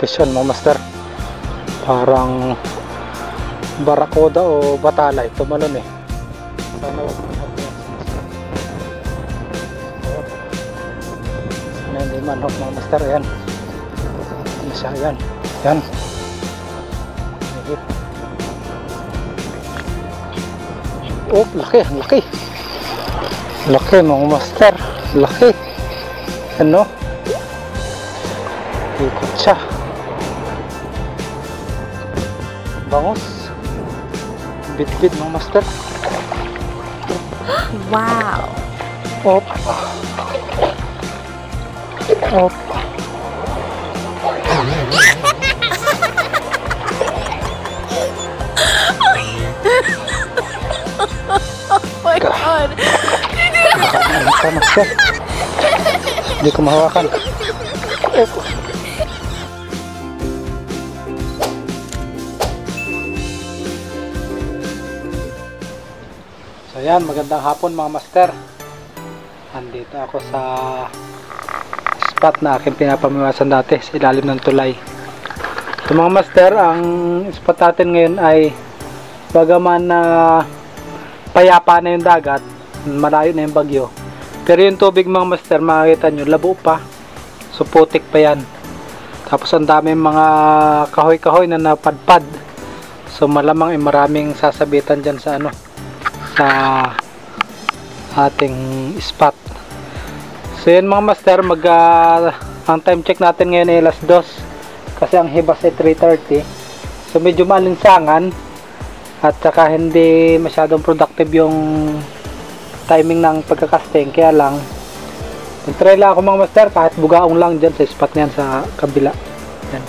fish yan mga master. Parang barakuda o batalay, tumalon eh. Sana wag manhok yan. Sana hindi manhok mga master. Ayan, isa yan, yan. Oh, laki, laki. Laki mga master, laki. Ano? Ikot siya. Bangus. Bit-bit mga master. Wow. Op. Op. Oh my God. Master. Hindi ko mahawakan. Op. So yan, magandang hapon mga master. Andito ako sa spot na aking pinapamiwasan dati sa ilalim ng tulay. So mga master, ang spot natin ngayon ay bagaman na payapa na yung dagat, malayo na yung bagyo, pero yung tubig mga master, makikita nyo, labo pa. So putik pa yan. Tapos ang dami mga kahoy-kahoy na napadpad. So malamang maraming sasabitan dyan sa ano, sa ating spot. So yun mga master, ang time check natin ngayon ay alas 2 kasi ang hibas ay 3:30. So medyo malinsangan at saka hindi masyadong productive yung timing ng pagkakasting, kaya lang nag-try lang ako mga master kahit bugaong lang dyan sa spot na yan sa kabila. Yan.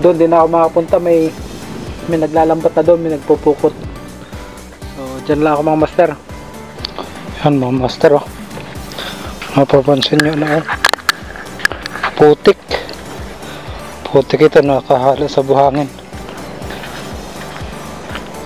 Doon din ako makapunta, may naglalambat na doon, may nagpupukot. So dyan lang ako mga master. Yan mga master, oh. Mapapansin nyo na, oh. Putik ito, nakahala sa buhangin.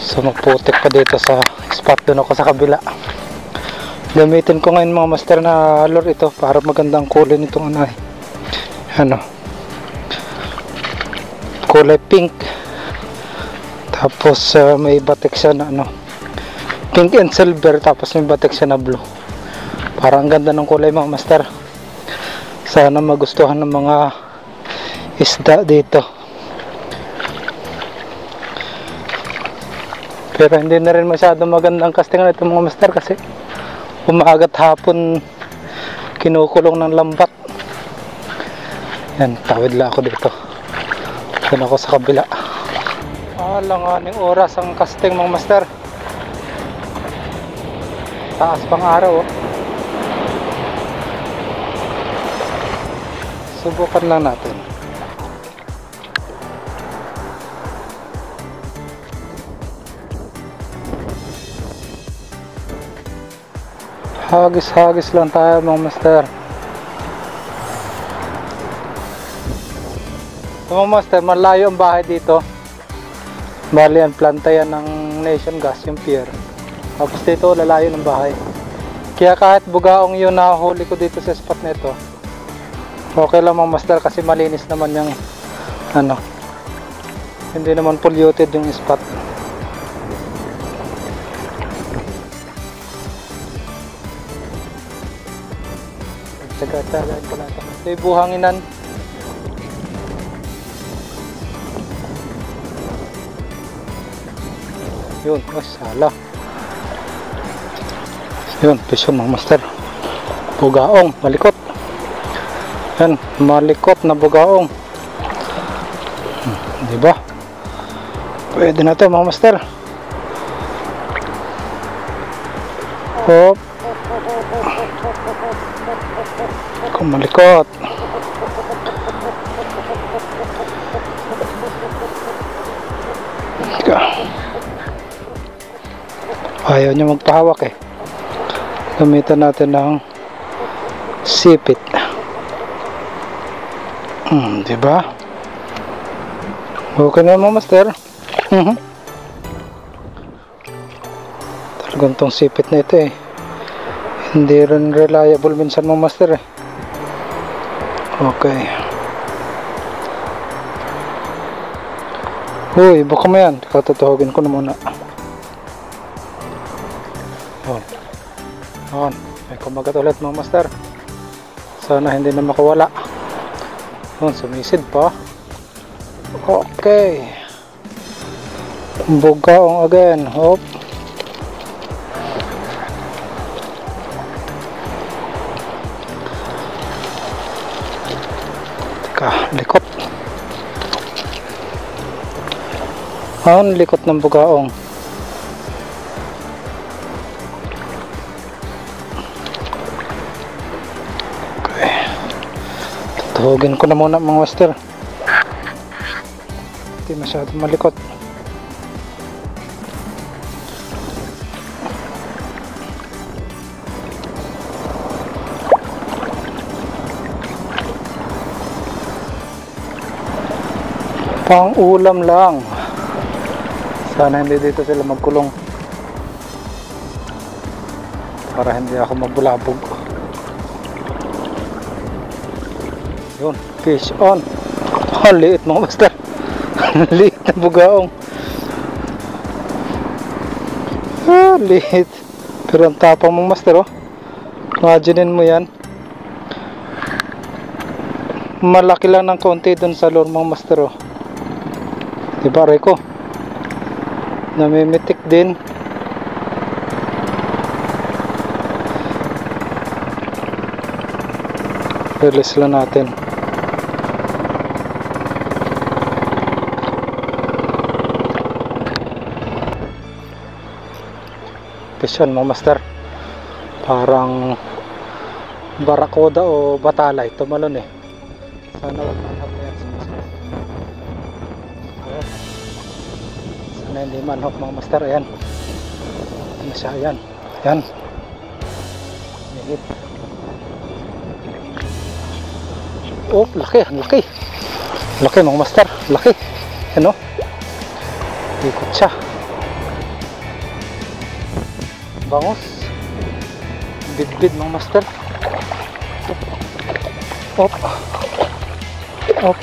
So magputik pa dito sa spot, doon ako sa kabila. Gamitin ko ngayon mga master na lure ito para magandang kulay nitong ano, ano, kulay pink. Tapos may batik siya na ano, pink and silver, tapos may batik siya na blue. Parang ganda ng kulay mga master. Sana magustuhan ng mga isda dito. Pero hindi na rin masyado magandang castingan ito mga master kasi umagat hapon kinukulong ng lambat. Yan, tawid lang ako dito. Doon ako sa kabila. Langaning oras ang casting mga master. Taas pang araw, oh. Subukan lang natin. Hagis lang tayo mga master. So, mga master, malayo ang bahay dito. Bali yan, planta yan ng Nation Gas, yung pier. Tapos dito lalayo ng bahay. Kaya kahit bugaong yun nahuli ko dito sa spot nito, okay lang mga master kasi malinis naman yung ano, hindi naman polluted yung spot. Taga-tagain ko lang ito. Ito yung buhanginan. Yun, sala. Yun, piso mga master. Bugaong, malikot. Yan, malikot na bugaong. Diba? Pwede na ito mga master. Hop. Malikot. Ayaw niya magpahawak eh. Gamitan natin ng sipit. Diba? Okay na mga master. Talagang tong sipit na ito eh, hindi rin reliable minsan mga master eh. Okay. Uy, buka mo yan. Katutuhugin ko na muna. On. May kumagat ulit mga master. Sana hindi na makawala. Sumisid pa. Okay. Bugaong again. Hop. Teka, likot. Ang likot ng bugaong. Okay. Tuhugin ko na muna mga master. Hindi masyadong malikot. Pang ulam lang. Sana hindi dito sila magkulong para hindi ako mabulabog. Yun, fish on. Liit mga master. Liit na bugaong. Liit. Pero ang tapang mga master, oh. Imaginein mo yan. Malaki lang ng konti dun sa lure mga master, oh. Diba, Rico? Namimitik din. Release lang natin. Pisyon mo master. Parang barakuda o batalay. Tumalon eh. Sana wag manhap na yan sa master. Sana hindi manhap mga master. Ayan. Ano siya? Ayan. Ayan. Mihit. Oh, laki. Laki. Laki mga master. Laki. Ano? Ikot siya. Bangus. Bidbid mga master. Op. Op.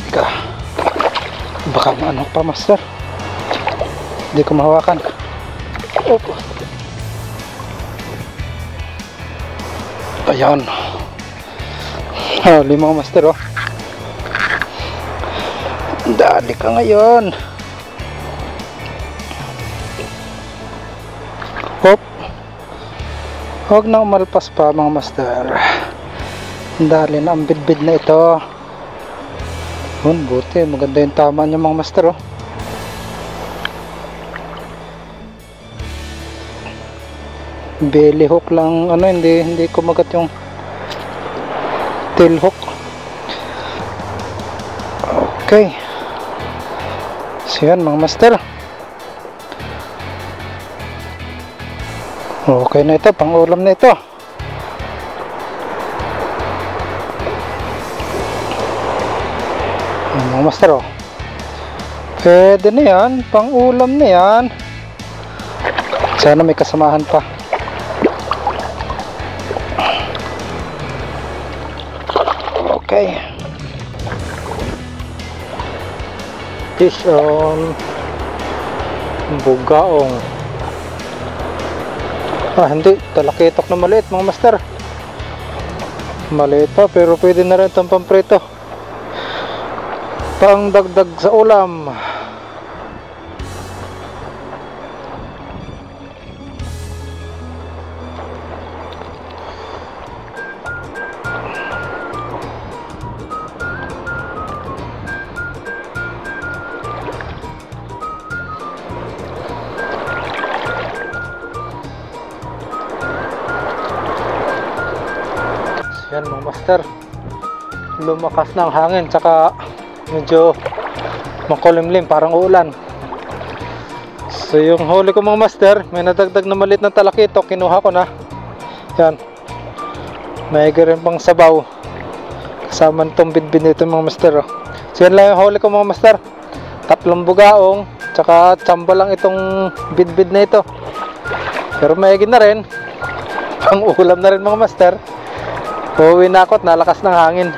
Ika. Baka ano pa master. Hindi ko mahawakan. Op. Ayan. Limang master, oh. Dali ka ngayon. Hop. Huwag na umalpas pa mga master. Dali na ang bidbid na ito. Buti. Maganda yung tama niya mga master, oh. Belly hook lang, ano, hindi kumagat yung tail hook. Okay. So yan mga master. Okay na ito, pang ulam na ito. Mga master, oh. Pwede na yan, pang ulam na yan. Sana may kasamahan pa. Okay. Fish on bugaong. Hindi, talakitok na maliit mga master. Maliit pa pero pwede na rin itong pamprito. Pang dagdag sa ulam. Yan mga master, lumakas ng hangin tsaka medyo makulimlim, parang uulan. So yung huli ko mga master, may nadagdag na maliit na talakitok, kinuha ko na. Yan, may rin pang sabaw kasama nitong bidbid nito mga master, oh. So yan lang yung huli ko mga master, 3 bugaong tsaka tsamba lang itong bidbid na ito. Pero may na rin, pang ulam na rin mga master. Uuwi na ako at nalakas ng hangin.